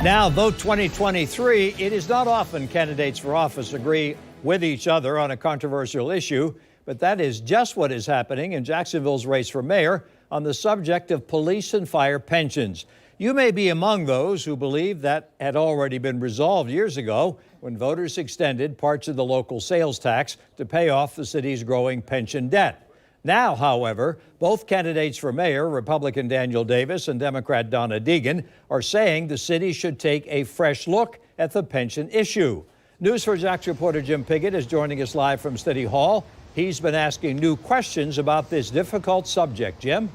Now, vote 2023. It is not often candidates for office agree with each other on a controversial issue, but that is just what is happening in Jacksonville's race for mayor on the subject of police and fire pensions. You may be among those who believe that had already been resolved years ago when voters extended parts of the local sales tax to pay off the city's growing pension debt. Now, however, both candidates for mayor, Republican Daniel Davis and Democrat Donna Deegan, are saying the city should take a fresh look at the pension issue. News 4 Jax reporter Jim Piggott is joining us live from City Hall. He's been asking new questions about this difficult subject. Jim?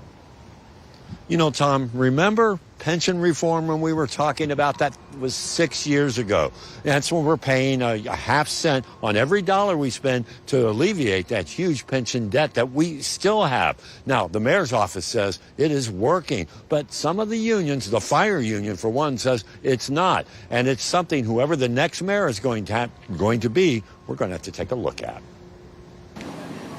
You know, Tom, remember pension reform when we were talking about that? Was 6 years ago. That's when we're paying a half cent on every dollar we spend to alleviate that huge pension debt that we still have. Now, the mayor's office says it is working, but some of the unions, the fire union for one, says it's not. And it's something whoever the next mayor is going to be, we're going to have to take a look at.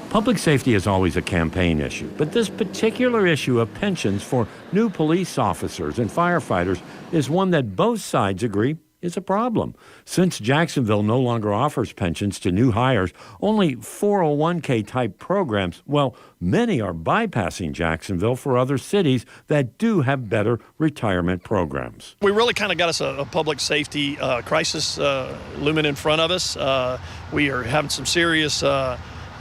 Public safety is always a campaign issue, but this particular issue of pensions for new police officers and firefighters is one that both sides agree is a problem. Since Jacksonville no longer offers pensions to new hires, only 401k type programs, well, many are bypassing Jacksonville for other cities that do have better retirement programs. We really kind of got us a public safety crisis looming in front of us. We are having some serious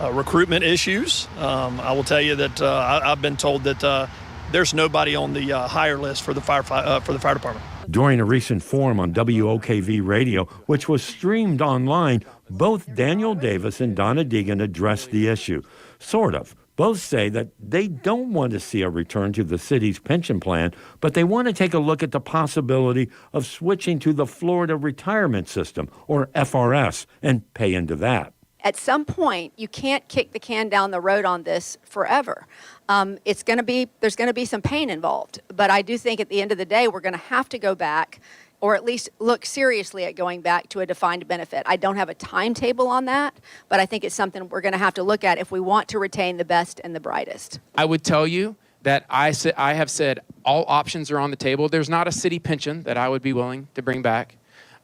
recruitment issues. I will tell you that I've been told that there's nobody on the hire list for the fire department. During a recent forum on WOKV radio, which was streamed online, both Daniel Davis and Donna Deegan addressed the issue. Sort of. Both say that they don't want to see a return to the city's pension plan, but they want to take a look at the possibility of switching to the Florida Retirement System, or FRS, and pay into that. At some point, you can't kick the can down the road on this forever. There's going to be some pain involved. But I do think at the end of the day, we're going to have to go back, or at least look seriously at going back to a defined benefit. I don't have a timetable on that, but I think it's something we're going to have to look at if we want to retain the best and the brightest. I would tell you that I have said all options are on the table. There's not a city pension that I would be willing to bring back.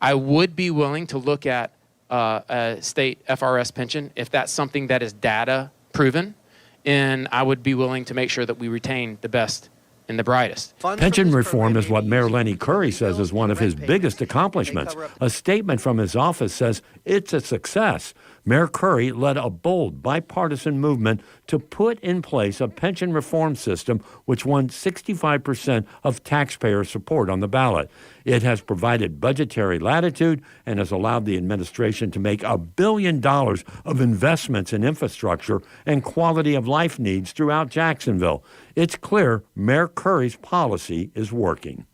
I would be willing to look at a state FRS pension if that's something that is data proven, and I would be willing to make sure that we retain the best and the brightest. Pension reform is what Mayor Lenny Curry says is one of his biggest accomplishments. A statement from his office says it's a success. Mayor Curry led a bold bipartisan movement to put in place a pension reform system which won 65% of taxpayer support on the ballot. It has provided budgetary latitude and has allowed the administration to make $1 billion of investments in infrastructure and quality of life needs throughout Jacksonville. It's clear Mayor Curry's policy is working.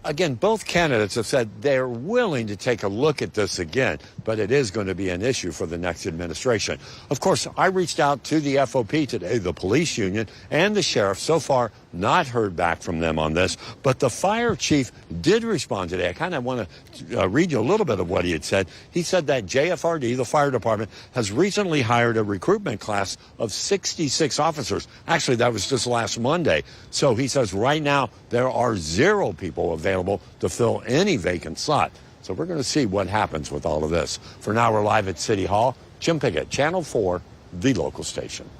Again, both candidates have said they're willing to take a look at this again, but it is going to be an issue for the next administration. Of course, I reached out to the FOP today, the police union, and the sheriff. So far, not heard back from them on this, but the fire chief did respond today. I kind of want to read you a little bit of what he had said. He said that JFRD, the fire department, has recently hired a recruitment class of 66 officers. Actually, that was just last Monday. So he says right now there are 0 people available to fill any vacant slot. So we're going to see what happens with all of this. For now, we're live at City Hall. Jim Piggott, Channel 4, the local station.